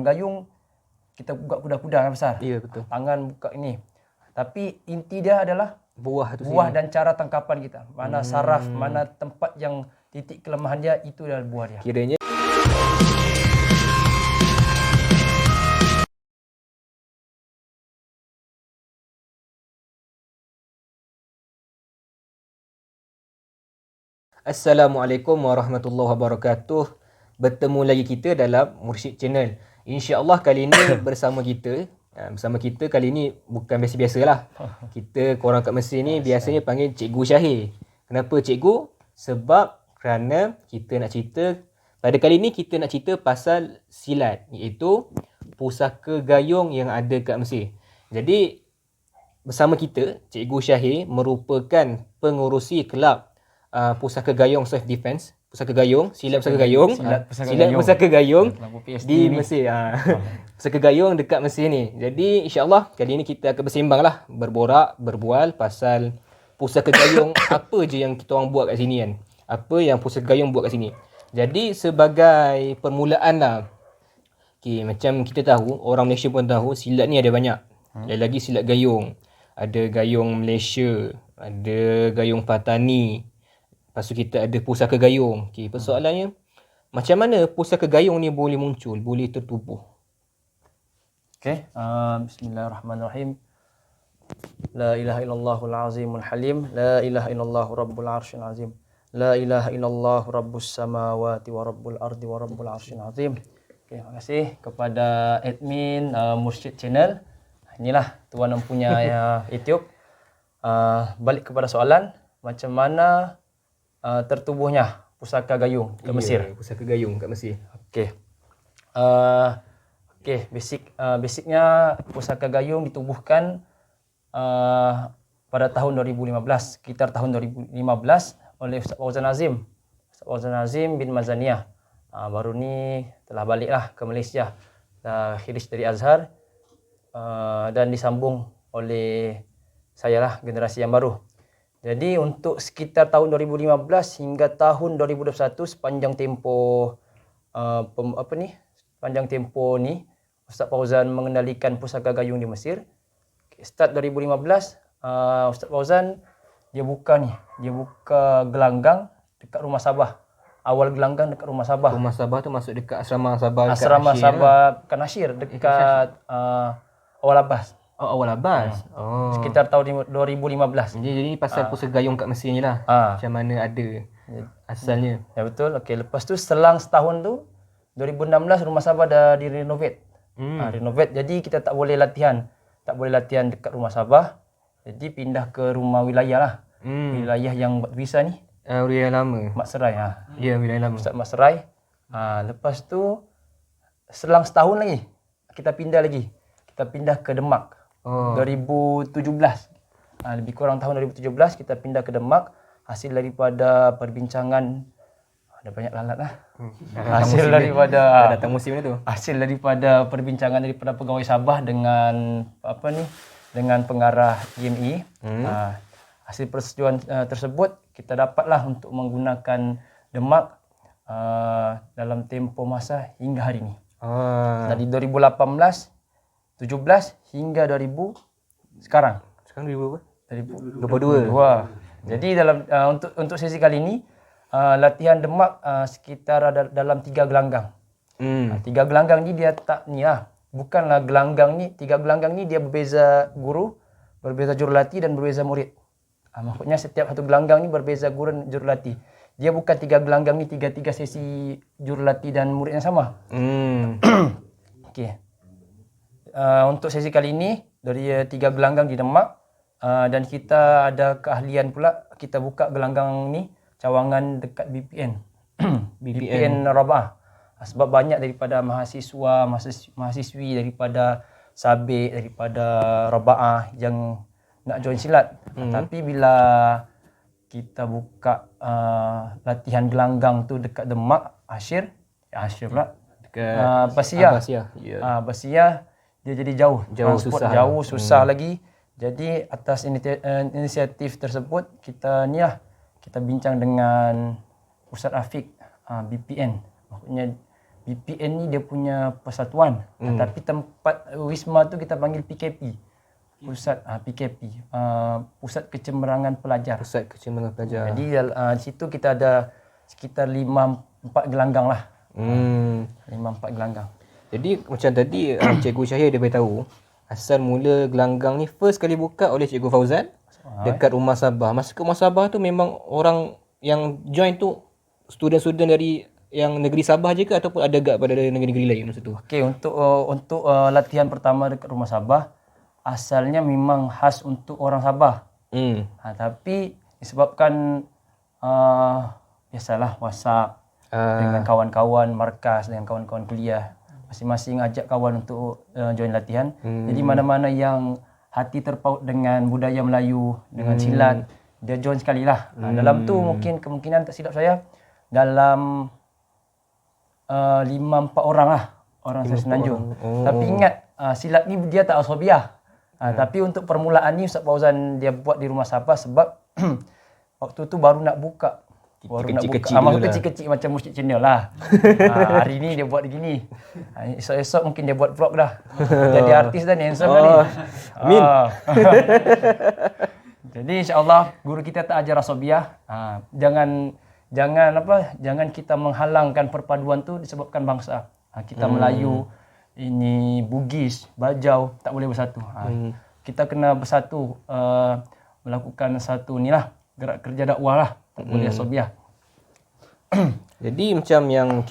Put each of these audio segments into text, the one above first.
Gayung kita buka kuda-kuda yang besar. Ya, betul. Tangan buka ini. Tapi inti dia adalah Buah dan cara tangkapan kita. Mana saraf, mana tempat yang titik kelemahan dia, itu adalah buah dia. Kiranya Assalamualaikum warahmatullahi wabarakatuh. Bertemu lagi kita dalam Mursyid Channel. InsyaAllah kali ini bersama kita kali ini bukan biasa-biasalah. Kita korang kat Mesir ni biasanya panggil Cikgu Syahir. Kenapa Cikgu? Sebab kerana kita nak cerita, pada kali ni kita nak cerita pasal silat, iaitu pusaka gayung yang ada kat Mesir. Jadi bersama kita Cikgu Syahir merupakan pengurusi kelab pusaka gayung self defense, pusaka gayung, silat pusaka gayung, silat pusaka gayung di Mesir. Pusaka gayung dekat Mesir ni. Jadi insya-Allah kali ni kita akan bersembang lah, berbual pasal pusaka gayung apa je yang kita orang buat kat sini kan. Apa yang pusaka gayung buat kat sini. Jadi sebagai permulaan lah, okay, macam kita tahu, orang Malaysia pun tahu silat ni ada banyak. Ada lagi silat gayung. Ada gayung Malaysia, ada gayung Patani. Lepas tu kita ada pusaka gayung. Okay, persoalannya, macam mana pusaka gayung ni boleh muncul, boleh tertubuh? Okay, bismillahirrahmanirrahim. La ilaha illallahul azimul halim. La ilaha illallahu rabbul arsyil azim. La ilaha illallahu rabbus samawati wa rabbul ardi wa rabbul arsyil azim. Okay, terima kasih kepada admin Mursyid Channel. Inilah tuan mempunyai YouTube. Balik kepada soalan, macam mana tertubuhnya pusaka gayung kat Mesir. Pusaka gayung kat Mesir. Okey. Basicnya pusaka gayung ditubuhkan pada tahun 2015, sekitar tahun 2015 oleh Ustaz Fauzan Azim. Ustaz Fauzan Azim bin Mazaniyah. Baru ni telah baliklah ke Malaysia. Dah khiris dari Azhar dan disambung oleh saya lah, generasi yang baru. Jadi untuk sekitar tahun 2015 hingga tahun 2021, sepanjang tempoh sepanjang tempoh ni Ustaz Fauzan mengendalikan pusaka gayung di Mesir. Start 2015, Ustaz Fauzan dia buka gelanggang dekat Rumah Sabah. Awal gelanggang dekat Rumah Sabah. Rumah Sabah tu masuk dekat asrama Sabah, asrama Sabah kan Ashir, dekat Awal Abbas. Oh, Awal Abbas. Sekitar tahun 2015. Jadi pasal pusaka gayung kat Mesir ni lah. Macam mana ada asalnya. Ya betul. Okey, lepas tu selang setahun tu 2016 Rumah Sabah dah direnovate. Renovate, jadi kita tak boleh latihan. Tak boleh latihan dekat Rumah Sabah. Jadi pindah ke rumah wilayah lah. Wilayah yang buat visa ni. Wilayah lama. Mat Serai. Ya, wilayah lama. Ustaz Mat Serai. Lepas tu selang setahun lagi kita pindah lagi. Kita pindah ke Demak. 2017. Lebih kurang tahun 2017 kita pindah ke Demak. Hasil daripada perbincangan, ada banyak lalat lah. Hasil daripada datang musim ni tu. Hasil daripada perbincangan daripada pegawai Sabah dengan dengan pengarah IMI. Hasil persetujuan tersebut kita dapatlah untuk menggunakan Demak dalam tempoh masa hingga hari ini. Dari 2018, 17 hingga 2000 sekarang. Sekarang 2000 apa? 2022. Jadi dalam untuk sesi kali ini latihan Demak sekitar dalam 3 gelanggang. 3 gelanggang ni dia tak ni lah. Bukanlah gelanggang ni, 3 gelanggang ni dia berbeza guru, berbeza jurulatih dan berbeza murid. Maksudnya setiap satu gelanggang ni berbeza guru dan jurulatih. Dia bukan 3 gelanggang ni 3 sesi jurulatih dan murid yang sama. Okey. Untuk sesi kali ini dari 3 gelanggang di Demak, dan kita ada keahlian pula kita buka gelanggang ni cawangan dekat BPN. BPN Rabah. Sebab banyak daripada mahasiswi daripada Sabik, daripada Rabah yang nak join silat. Tapi bila kita buka latihan gelanggang tu dekat Demak, Ashir pula dekat Basia, dia jadi jauh susah lagi. Jadi atas inisiatif tersebut kita bincang dengan Ustaz Afiq BPN. Maksudnya BPN ni dia punya persatuan. Tapi tempat Wisma tu kita panggil PKP. PKP. Pusat Kecemerlangan Pelajar. Pusat Kecemerlangan Pelajar. Jadi di situ kita ada sekitar 4 gelanggang lah. 4 gelanggang. Jadi macam tadi Cikgu Syahir dia beritahu, asal mula gelanggang ni first kali buka oleh Cikgu Fauzan dekat Rumah Sabah. Masa ke Rumah Sabah tu memang orang yang join tu student-student dari yang negeri Sabah je ke ataupun ada gak pada negeri-negeri lain masa tu? Okey, untuk latihan pertama dekat Rumah Sabah asalnya memang khas untuk orang Sabah. Tapi disebabkan biasalah WhatsApp dengan kawan-kawan markas, dengan kawan-kawan kuliah, masing-masing ajak kawan untuk join latihan. Jadi mana-mana yang hati terpaut dengan budaya Melayu, dengan silat, dia join sekali lah. Dalam tu mungkin kemungkinan tak silap saya dalam 5-4 orang lah orang Semenanjung. Tapi ingat silat ni dia tak asobiah. Tapi untuk permulaan ni Ustaz Fauzan dia buat di Rumah Sabah sebab waktu tu baru nak buka. Maksud kecil-kecil macam Musik Channel lah. Hari ni dia buat begini. Esok-esok mungkin dia buat vlog dah. Jadi artis dah ni, handsome dah ni. Amin. Jadi insya-Allah guru kita tak ajar asobiah. Jangan kita menghalangkan perpaduan tu disebabkan bangsa. Kita Melayu, ini Bugis, Bajau tak boleh bersatu. Kita kena bersatu melakukan satu ni lah, gerak kerja dakwah lah. Tak boleh asobiah. Jadi macam yang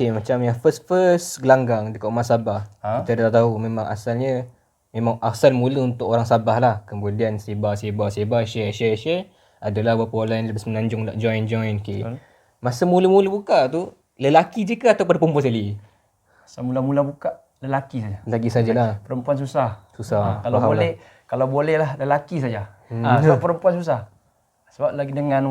first gelanggang dekat Rumah Sabah. Kita dah tahu memang asal mula untuk orang Sabah lah. Kemudian sebar, share. Adalah beberapa orang dari Semenanjung nak join. Masa mula-mula buka tu, lelaki je ke atau pada perempuan sekali? Mula-mula buka lelaki saja. Lelaki sajalah. Perempuan susah. Kalau boleh lah lelaki saja. Sebab perempuan susah. Sebab lagi dengan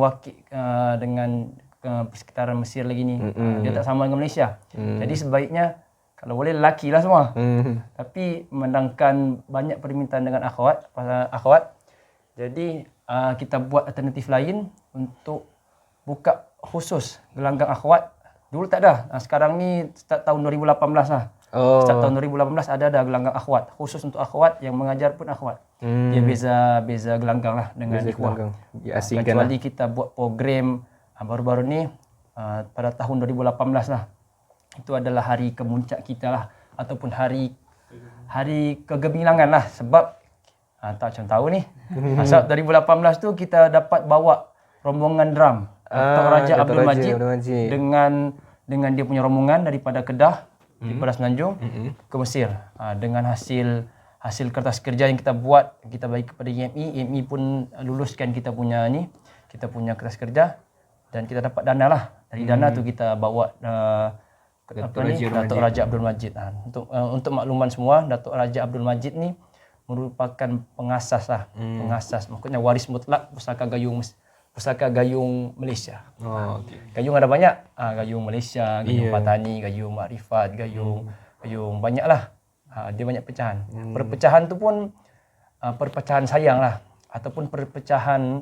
dengan persekitaran Mesir lagi ni, dia tak sama dengan Malaysia. Jadi sebaiknya kalau boleh lelaki lah semua. Tapi menangkan banyak permintaan dengan akhwat. Jadi kita buat alternatif lain untuk buka khusus gelanggang akhwat. Dulu tak ada. Sekarang ni start tahun 2018 lah. Start tahun 2018 ada gelanggang akhwat. Khusus untuk akhwat, yang mengajar pun akhwat. Dia beza gelanggang lah dengan ikhwah. Kecuali kita buat program baru-baru ni pada tahun 2018 lah. Itu adalah hari kemuncak kita lah. Ataupun hari kegemilangan lah. Sebab tak macam tahu ni. Sebab 2018 tu kita dapat bawa rombongan drum. Datuk Raja Abdul Majid dengan dia punya rombongan daripada Kedah, daripada Semenanjung ke Mesir. Dengan hasil kertas kerja yang kita buat, kita bagi kepada IMI pun luluskan kita punya kertas kerja dan kita dapat dana lah. Dari dana tu kita bawa Datuk Raja Abdul Majid. Untuk makluman semua, Datuk Raja Abdul Majid ni merupakan pengasas lah. Pengasas, maksudnya waris mutlak Pusaka Gayung Malaysia. Gayung ada banyak. Gayung Malaysia, Gayung Patani, Gayung Makrifat, Gayung banyaklah. Dia banyak pecahan. Perpecahan tu pun perpecahan sayang lah. Ataupun perpecahan,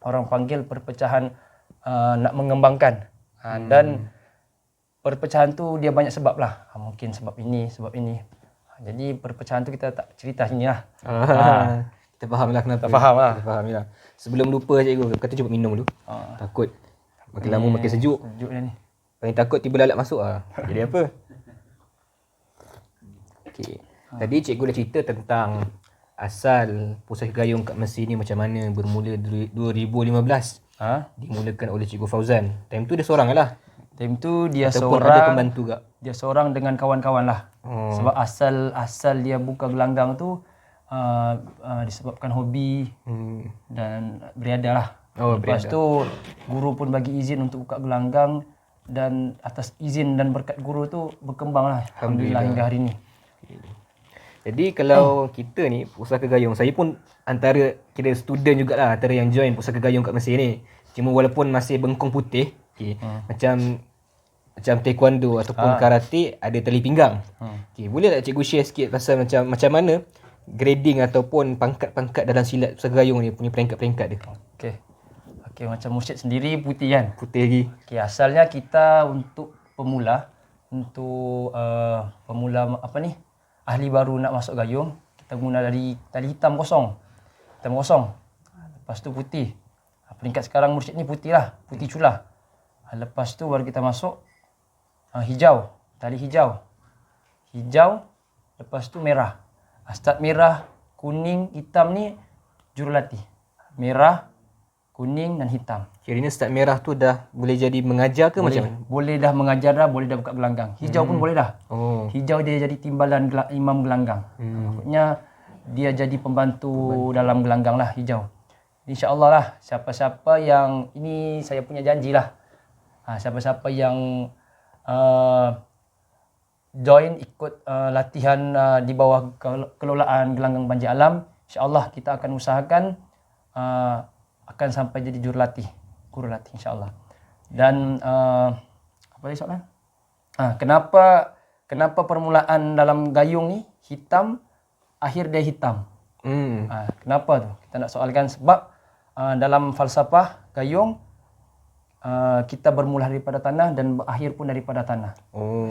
orang panggil perpecahan nak mengembangkan. Dan perpecahan tu dia banyak sebab lah. Mungkin sebab ini. Jadi perpecahan tu kita tak cerita sini lah. Kita faham lah kenapa. Kita faham lah. Sebelum lupa cikgu, kata cuba minum dulu. Takut makin lama makin sejuk. Sejuknya ni. Paling takut tiba lalat masuk Jadi apa? Okey. Tadi cikgu dah cerita tentang asal Pusaka Gayung kat Mesir ni macam mana, bermula 2015. Dimulakan oleh Cikgu Fauzan. Time tu dia seorang lah. Time tu dia ataupun seorang. Ada pembantu tak? Dia seorang dengan kawan-kawan lah. Sebab asal dia buka gelanggang tu disebabkan hobi dan beriadah lah. Lepas tu guru pun bagi izin untuk buka gelanggang, dan atas izin dan berkat guru tu berkembang lah. Alhamdulillah hingga hari ni. Jadi kalau kita ni Pusaka Gayung, saya pun antara kira student jugalah, antara yang join Pusaka Gayung kat Mesir ni. Cuma walaupun masih bengkong putih, macam taekwondo ataupun karate ada tali pinggang. Boleh tak cikgu share sikit pasal macam mana grading ataupun pangkat-pangkat dalam silat Pusaka Gayung ni punya peringkat-peringkat dia? Okey, macam Mursyid sendiri putih kan? Putih lagi. Okey, asalnya kita untuk pemula untuk pemula ahli baru nak masuk gayung, kita guna dari tali hitam kosong. Lepas tu putih. Peringkat sekarang mursyid ni putih lah, putih cula. Lepas tu baru kita masuk hijau, tali hijau. Lepas tu merah. Start merah, kuning, hitam ni jurulatih. Merah, kuning dan hitam. Kiranya start merah tu dah boleh jadi mengajar ke macam mana? Boleh dah mengajar dah, boleh dah buka gelanggang. Hijau pun boleh dah. Hijau dia jadi timbalan imam gelanggang. Maksudnya dia jadi pembantu dalam gelanggang lah, hijau. InsyaAllah lah, siapa-siapa yang, ini saya punya janji lah. Siapa-siapa yang join ikut latihan di bawah kelolaan gelanggang Banjir Alam, insyaAllah kita akan usahakan akan sampai jadi jurulatih, guru latih insyaAllah. Dan apa lagi soalan? Kenapa permulaan dalam gayung ni hitam, akhir dia hitam? Kenapa tu? Kita nak soalkan sebab dalam falsafah gayung kita bermula daripada tanah dan berakhir pun daripada tanah.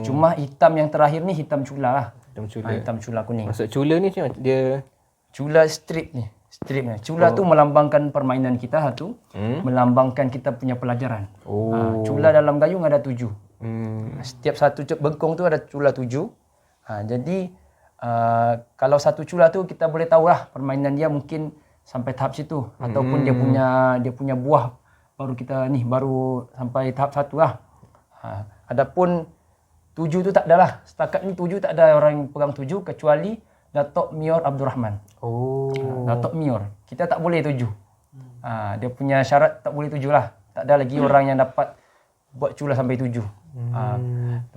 Cuma hitam yang terakhir ni hitam cula lah. Hitam cula kuning. Maksud cula ni macam dia? Cula strip ni. Cula tu melambangkan permainan kita satu, melambangkan kita punya pelajaran. Cula dalam gayung ada 7. Setiap satu bengkong tu ada cula 7. Jadi kalau satu cula tu kita boleh tahu lah permainan dia mungkin sampai tahap situ, ataupun dia punya buah baru sampai tahap 1 lah. Adapun 7 tu tak ada lah. Setakat ni 7 tak ada orang yang pegang 7 kecuali Datuk Mior Abdul Rahman. Datuk Mior. Kita tak boleh 7. Dia punya syarat tak boleh 7 lah. Tak ada lagi orang yang dapat buat cula sampai 7.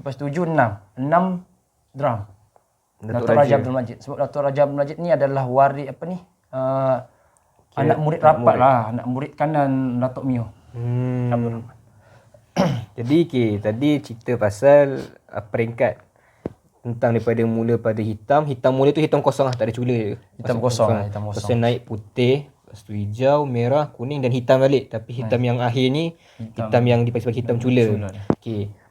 Lepas 7, 6. 6 drum. Datuk Raja Abdul Majid. Sebab Datuk Raja Abdul Majid ni adalah waris anak murid rapat lah. Anak murid kanan Datuk Mior. Abdul Rahman. Jadi tadi cerita pasal peringkat tentang daripada mula pada hitam mula tu hitam kosong lah, tak ada cula je. Hitam kosong. Lepas tu naik putih, lepas tu hijau, merah, kuning dan hitam balik. Tapi hitam yang akhir ni hitam yang dipanggil sebagai hitam cula.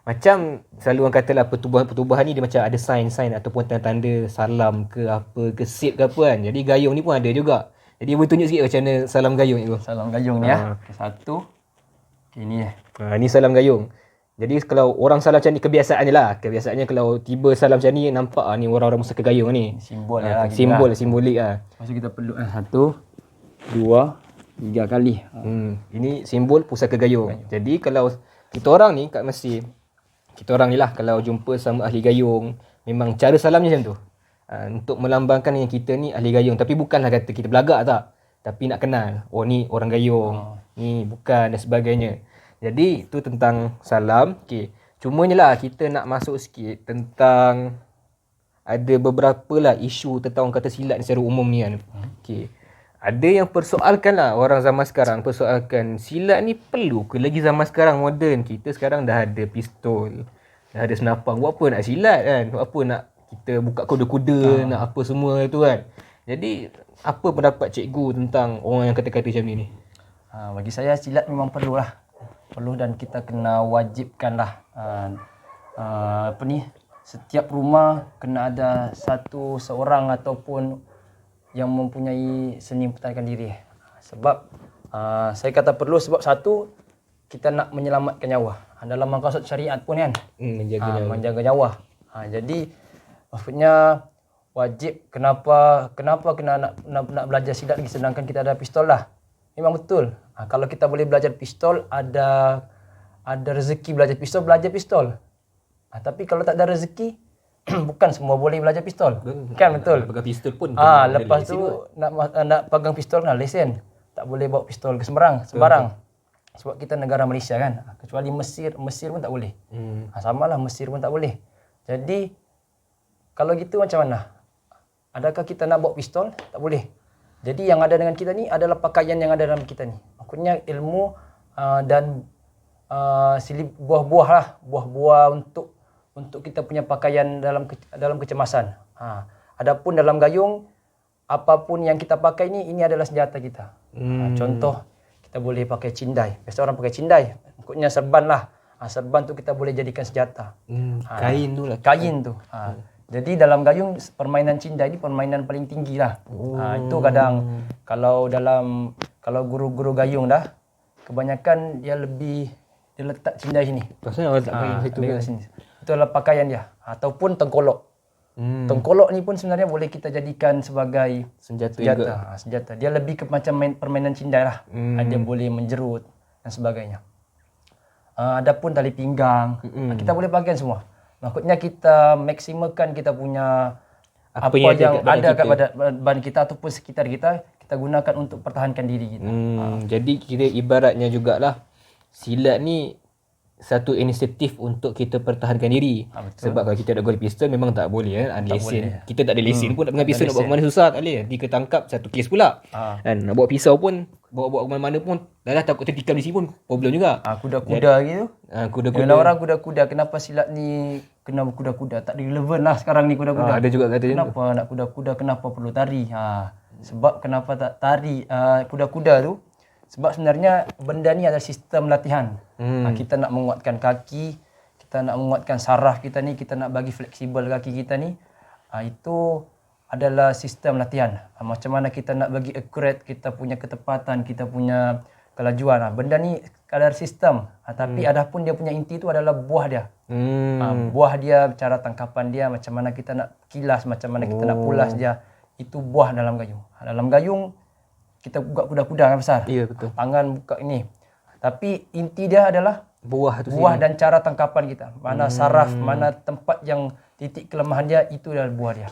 Macam selalu orang katalah pertubuhan ni dia macam ada sign ataupun tanda-tanda salam ke apa ke sip ke apa kan. Jadi gayung ni pun ada juga. Jadi boleh tunjuk sikit macam mana salam gayung ni. Salam gayung ni satu. Ni ni salam gayung. Jadi kalau orang salam macam ni kebiasaannya lah. Kebiasaannya kalau tiba salam macam ni nampak ni orang-orang Musa ke gayung ni. Simbol simbolik lah. Lepas tu kita perlu 1, 2, 3 kali. Ini simbol pusaka gayung. Jadi kalau kita orang ni kat Mesir, kita orang ni lah kalau jumpa sama ahli gayung, memang cara salamnya macam tu. Untuk melambangkan yang kita ni ahli gayung. Tapi bukanlah kata kita belagak tak. Tapi nak kenal. Ni orang gayung. Ni bukan dan sebagainya. Jadi itu tentang salam. Cumanya lah kita nak masuk sikit tentang ada beberapa lah isu tentang orang kata silat ni secara umum ni kan. Ada yang persoalkan lah, orang zaman sekarang persoalkan silat ni perlu ke lagi zaman sekarang moden. Kita sekarang dah ada pistol, dah ada senapang. Buat apa nak silat kan? Buat apa nak kita buka kuda-kuda, nak apa semua tu kan. Jadi apa pendapat cikgu tentang orang yang kata-kata macam ni? Bagi saya silat memang perlu lah. Perlu dan kita kena wajibkan lah. Setiap rumah kena ada seorang ataupun yang mempunyai seni pertahanan diri. Sebab saya kata perlu sebab satu, kita nak menyelamatkan nyawa. Dalam maqasid syariat pun kan, menjaga nyawa. Jadi maksudnya wajib. Kenapa kena nak belajar silat lagi sedangkan kita ada pistol lah. Memang betul. Kalau kita boleh belajar pistol, ada rezeki belajar pistol. Tapi kalau tak ada rezeki, bukan semua boleh belajar pistol. Kan betul. Pegang pistol pun. Lepas tu nak pegang pistol kena lesen. Tak boleh bawa pistol ke sembarang. Sebab kita negara Malaysia kan. Kecuali Mesir pun tak boleh. Samalah Mesir pun tak boleh. Jadi kalau gitu macam mana? Adakah kita nak bawa pistol? Tak boleh. Jadi yang ada dengan kita ni adalah pakaian yang ada dalam kita ni. Maksudnya ilmu dan buah-buah lah. Buah-buah untuk kita punya pakaian dalam kecemasan. Adapun dalam gayung, apapun yang kita pakai ni, ini adalah senjata kita. Contoh, kita boleh pakai cindai. Biasa orang pakai cindai. Maksudnya serban lah. Serban tu kita boleh jadikan senjata. Kain tu lah. Kain tu. Jadi dalam gayung permainan cindai ni permainan paling tinggi lah. Itu kadang kalau guru-guru gayung dah kebanyakan dia letak cindai sini. Pasal awak tak kain situ kan. Sini. Itu adalah pakaian dia ataupun tengkolok. Tengkolok ni pun sebenarnya boleh kita jadikan sebagai Senjata juga. Senjata. Dia lebih ke macam permainan cindai lah. Dia boleh menjerut dan sebagainya. Adapun tali pinggang, kita boleh pakai semua. Maksudnya kita maksimalkan kita punya apa yang ada kat badan kita ataupun sekitar kita, kita gunakan untuk pertahankan diri kita. Jadi kira ibaratnya jugalah silat ni satu inisiatif untuk kita pertahankan diri. Sebab kalau kita nak guna pistol memang tak boleh lesen. Kita tak ada lesen pun nak pegang pistol, nak bawa ke mana susah, tak boleh. Diketangkap satu kes pula. Kan nak bawa pisau pun, bawa ke mana-mana pun dah takut tertikam di sini pun problem juga. Kuda-kuda gitu. Kuda-kuda. Orang kuda-kuda, kenapa silat ni kena kuda-kuda? Tak relevan lah sekarang ni kuda-kuda. Ada juga kata kenapa nak kuda-kuda, kenapa perlu tari? Sebab kenapa tak tari kuda-kuda tu? Sebab sebenarnya benda ni adalah sistem latihan. Kita nak menguatkan kaki, kita nak menguatkan saraf kita ni, kita nak bagi fleksibel kaki kita ni. Itu adalah sistem latihan. Macam mana kita nak bagi accurate kita punya ketepatan, kita punya kelajuan. Benda ni kadar sistem. Tapi adapun dia punya inti tu adalah buah dia. Buah dia, cara tangkapan dia, macam mana kita nak kilas, macam mana kita nak pulas dia. Itu buah dalam gayung. Dalam gayung kita buka kuda-kuda kan besar. Ya, betul. Tangan buka ini. Tapi inti dia adalah buah tu buah dan cara tangkapan kita. Mana saraf, mana tempat yang titik kelemahan dia, itu adalah buah dia.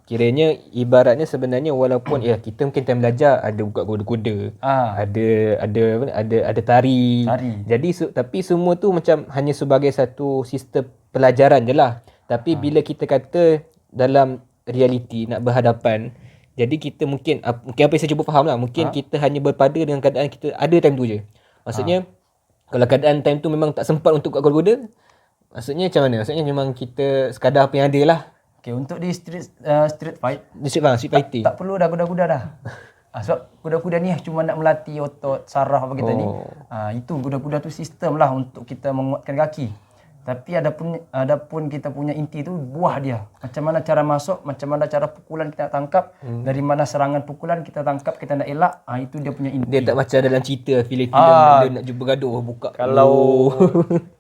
Kiranya ibaratnya sebenarnya walaupun kita mungkin time belajar ada buka kuda-kuda. Ada tari. Jadi tapi semua tu macam hanya sebagai satu sistem pelajaran je lah. Tapi bila kita kata dalam realiti nak berhadapan, jadi kita mungkin apa yang saya cuba faham lah, mungkin kita hanya berpada dengan keadaan kita ada time tu je. Maksudnya kalau keadaan time tu memang tak sempat untuk buka kuda-kuda, maksudnya macam mana? Maksudnya memang kita sekadar apa yang ada lah. Okay, untuk di street fight, street fighting, tak perlu dah kuda-kuda dah. Sebab kuda-kuda ni cuma nak melatih otot, saraf apa kita ni. Itu kuda-kuda tu sistem lah untuk kita menguatkan kaki. Tapi adapun kita punya inti tu buah dia. Macam mana cara masuk, macam mana cara pukulan kita nak tangkap, dari mana serangan pukulan kita tangkap, kita nak elak, itu dia punya inti. Dia tak macam dalam cerita filem-filem dia nak jumpa gaduh buka.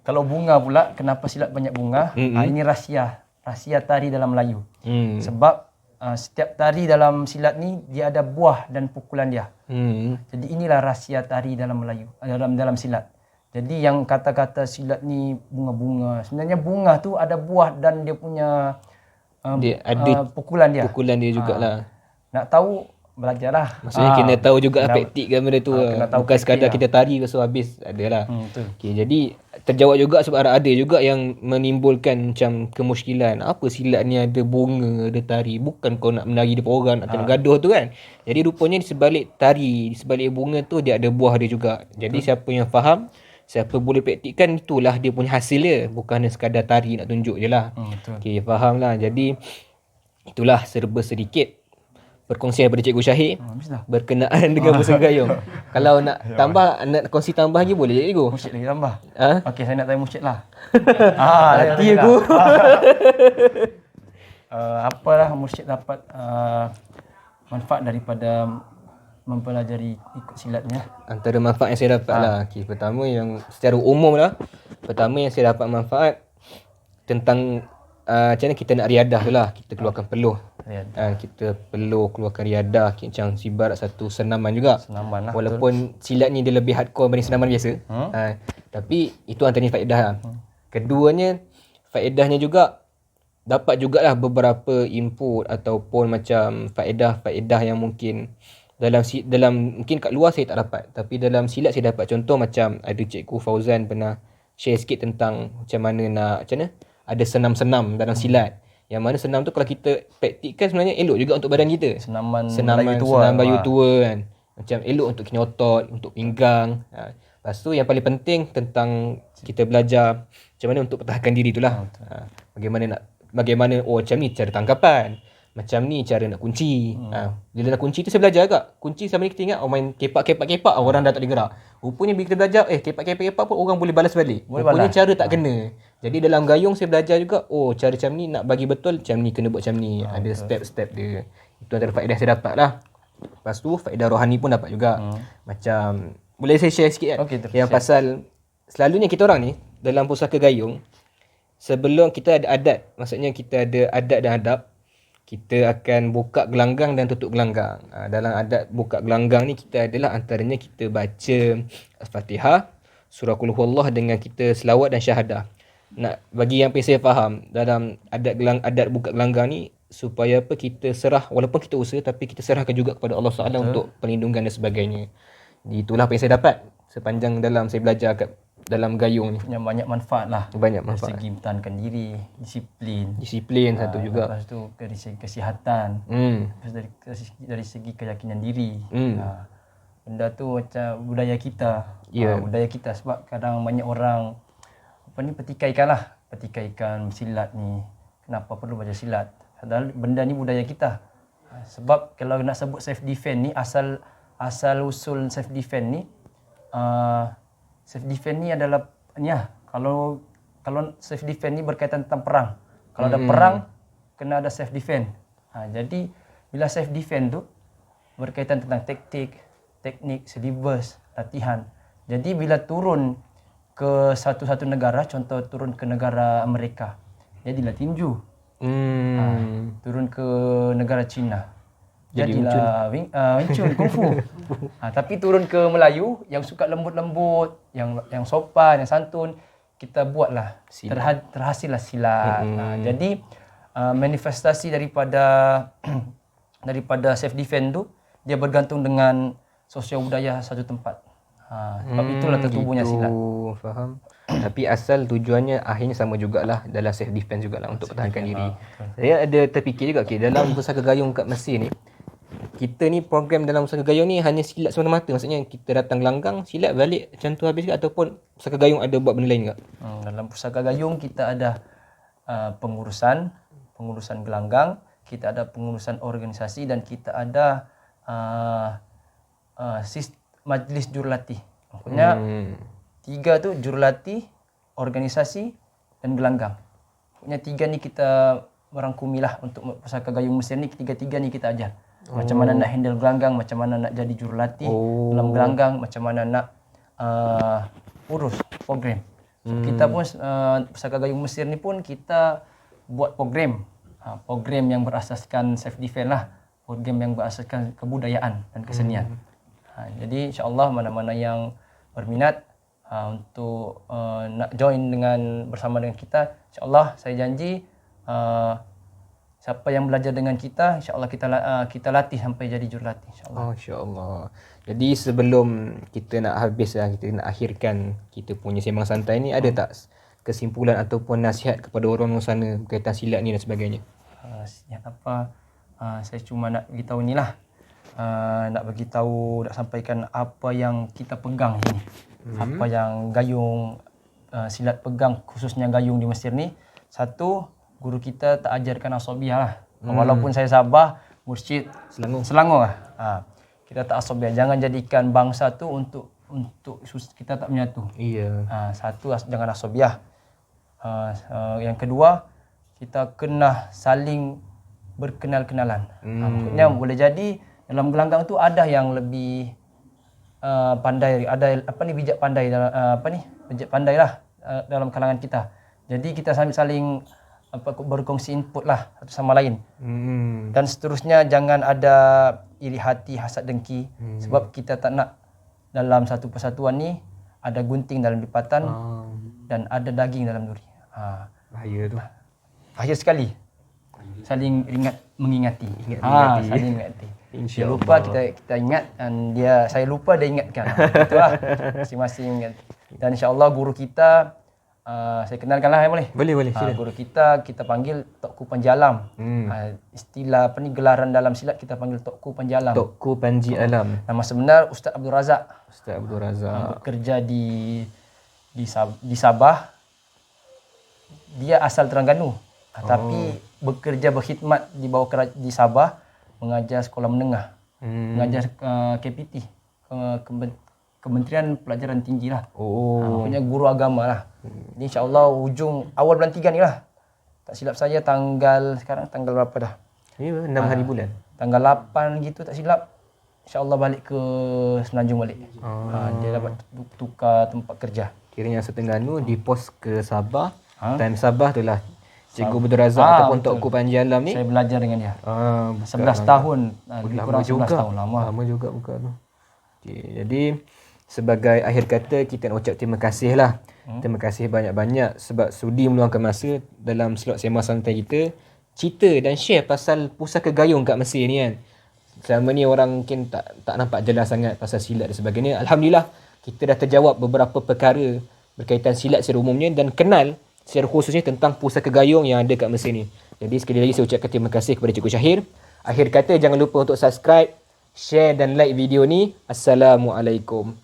Kalau bunga pula, kenapa silat banyak bunga? Ini rahsia tari dalam Melayu. Sebab setiap tari dalam silat ni dia ada buah dan pukulan dia. Jadi inilah rahsia tari dalam Melayu, dalam silat. Jadi yang kata-kata silat ni bunga-bunga, sebenarnya bunga tu ada buah dan dia punya dia ada pukulan dia. Pukulan dia jugalah. Nak tahu, belajarlah. Maksudnya kena tahu juga praktik kan benda tu. Bukan sekadar kita tari lepas habis adalah. Okey, jadi terjawab juga sebab ada juga yang menimbulkan macam kemusykilan. Apa silat ni ada bunga, ada tari. Bukan kau nak menari depan orang, nak gaduh tu kan. Jadi rupanya di sebalik tari, di sebalik bunga tu dia ada buah dia juga. Jadi siapa yang faham, siapa boleh praktikkan, itulah dia punya hasil dia. Bukan hanya sekadar tari nak tunjuk je lah. Okey, faham lah. Jadi itulah serba sedikit perkongsian daripada Cikgu Syahid berkenaan dengan musim gayung. Kalau nak tambah, nak kongsi tambah lagi boleh je Cikgu? Mursyid lagi tambah. Okey, saya nak tanya Mursyid lah. Hati aku. Apalah Mursyid dapat manfaat daripada mempelajari ikut silatnya? Antara manfaat yang saya dapat lah. Okay, pertama yang secara umum lah. Pertama yang saya dapat manfaat tentang macam mana kita nak riadah tu lah. Kita keluarkan peluh. Kita perlu keluarkan riadah. Macam ibarat satu senaman juga. Senaman lah. Walaupun silat ni dia lebih hardcore berbanding senaman biasa. Tapi itu antaranya faedah lah. Keduanya, faedahnya juga dapat jugalah beberapa input ataupun macam faedah-faedah yang mungkin dalam mungkin kat luar saya tak dapat, tapi dalam silat saya dapat. Contoh macam ada Cikgu Fauzan pernah share sikit tentang macam mana ada senam-senam dalam silat, yang mana senam tu kalau kita praktikkan sebenarnya elok juga untuk badan kita. Senam Melayu tua kan, macam elok untuk kena otot, untuk pinggang. Lepas tu yang paling penting tentang kita belajar macam mana untuk pertahankan diri tu lah. Bagaimana macam ni cara tangkapan, macam ni cara nak kunci. Bila nak kunci tu saya belajar agak. Kunci sama ni kita ingat main kepak orang dah tak boleh gerak. Rupanya bila kita belajar, kepak-kepak pun orang boleh balas balik. Boleh Rupanya balas. cara tak kena. Jadi dalam gayung saya belajar juga, cara macam ni nak bagi betul, macam ni kena buat macam ni. Ada step-step dia. Itu antara faedah saya dapat lah. Lepas tu faedah rohani pun dapat juga. Macam, boleh saya share sikit kan? Okey, Yang pasal, selalunya kita orang ni, dalam pusaka gayung, sebelum kita ada adat, maksudnya kita ada adat dan adab, kita akan buka gelanggang dan tutup gelanggang. Dalam adat buka gelanggang ni kita adalah antaranya kita baca Al-Fatihah, surah Qul Huwallah dengan kita selawat dan syahadah. Nak bagi yang saya faham dalam adat buka gelanggang ni supaya apa kita serah, walaupun kita usaha tapi kita serahkan juga kepada Allah SWT untuk perlindungan dan sebagainya. Itulah apa yang saya dapat sepanjang dalam saya belajar dalam gayung ni. Yang banyak manfaat lah. Banyak Dari manfaat. segi mempertahankan diri, disiplin. Satu juga. Lepas tu dari segi kesihatan. Lepas dari segi keyakinan diri. Benda tu macam budaya kita. Budaya kita sebab kadang banyak orang petikaikan silat ni. Kenapa perlu belajar silat? Padahal benda ni budaya kita. Sebab kalau nak sebut self defense ni asal usul self defense ni self defense ni adalah kalau self defense ni berkaitan tentang perang. Kalau ada perang kena ada self defense. Jadi bila self defense tu berkaitan tentang teknik, syllabus, latihan. Jadi bila turun ke satu negara, contoh turun ke negara Amerika, jadilah tinju. Turun ke negara China, jadilah Wing Chun, Kung Fu. Tapi turun ke Melayu yang suka lembut-lembut, yang sopan, yang santun, kita buatlah terhasillah silat. Jadi manifestasi daripada self defense tu dia bergantung dengan sosial budaya satu tempat. Sebab itulah tertubuhnya silat. Faham. Tapi asal tujuannya akhirnya sama jugalah dalam self defense jugalah untuk pertahankan diri. Saya ada terfikir juga dalam pusaka gayung kat Mesir ni, kita ni program dalam pusaka gayung ni hanya silat semata-mata. Maksudnya kita datang gelanggang, silat balik macam tu habis ke, ataupun pusaka gayung ada buat benda lain ke? Dalam pusaka gayung kita ada pengurusan gelanggang, kita ada pengurusan organisasi dan kita ada majlis jurulatih. Maksudnya tiga tu jurulatih, organisasi dan gelanggang. Maksudnya tiga ni kita merangkumilah untuk pusaka gayung Mesir ni, tiga-tiga ni kita ajar. Macam mana nak handle gelanggang, macam mana nak jadi jurulatih dalam gelanggang, macam mana nak urus program. So, kita pun pusaka gayung Mesir ni pun kita buat program yang berasaskan self defense lah, program yang berasaskan kebudayaan dan kesenian. Jadi insya-Allah mana-mana yang berminat untuk nak join bersama dengan kita, insya-Allah saya janji siapa yang belajar dengan kita, insya-Allah kita latih sampai jadi jurulatih, insya-Allah. Masya-Allah. Jadi sebelum kita nak habis kita nak akhirkan kita punya sembang santai ni, ada tak kesimpulan ataupun nasihat kepada orang sana berkaitan silat ni dan sebagainya? Nasihat apa? Saya cuma nak beritahu ni lah. Nak sampaikan apa yang kita pegang sini. Apa yang gayung silat pegang, khususnya gayung di Mesir ni. Satu, guru kita tak ajarkan asabiah lah. Walaupun saya Sabah, mursyid Selangor lah. Kita tak asabiah. Jangan jadikan bangsa tu untuk kita tak menyatu. Satu, jangan asabiah. Yang kedua, kita kena saling berkenal-kenalan. Maksudnya boleh jadi dalam gelanggang tu ada yang lebih pandai, ada bijak pandai bijak pandai lah dalam kalangan kita. Jadi kita saling berkongsi input lah satu sama lain. Dan seterusnya jangan ada iri hati, hasad dengki, sebab kita tak nak dalam satu persatuan ni ada gunting dalam lipatan dan ada daging dalam duri. Bahaya tu. Bahaya sekali. Saling mengingati. Saling mengingati. Dia lupa kita ingat dan saya lupa dia ingatkan. Itulah masing-masing ingat. Dan insya-Allah guru kita saya kenalkanlah boleh? Boleh. Guru kita panggil Tokku Panjalam. Istilah gelaran dalam silat kita panggil Tokku Panjalam. Tokku Panji Alam. Nama sebenar Ustaz Abdul Razak. Bekerja di Sabah. Dia asal Terengganu. Tapi bekerja berkhidmat di bawah di Sabah, mengajar sekolah menengah, mengajar KPT, Kementerian Pelajaran Tinggi lah. Oh. Maksudnya guru agama lah. Jadi insyaAllah awal bulan 3 ni lah. Tak silap saya sekarang tanggal berapa dah? Ini 6 hari bulan. Tanggal 8 gitu tak silap. InsyaAllah balik ke Semenanjung balik. Dia dapat tukar tempat kerja. Kiranya Terengganu di pos ke Sabah. Time Sabah tu lah Cikgu Abdul Razak ataupun Tok Ku Panji Alam ni. Saya belajar dengan dia. 11 bukan. tahun. Lebih Lama kurang 11 juga. tahun. Lama juga buka tu. Okay, jadi sebagai akhir kata kita nak ucap terima kasih lah. Terima kasih banyak-banyak sebab sudi meluangkan masa dalam slot sembang santai kita. Cerita dan share pasal pusaka gayung kat Mesir ni kan. Selama ni orang mungkin tak nampak jelas sangat pasal silat dan sebagainya. Alhamdulillah kita dah terjawab beberapa perkara berkaitan silat secara umumnya dan kenal secara khususnya tentang pusaka gayung yang ada kat Mesir ni. Jadi sekali lagi saya ucapkan terima kasih kepada Cikgu Syahir. Akhir kata jangan lupa untuk subscribe, share dan like video ni. Assalamualaikum.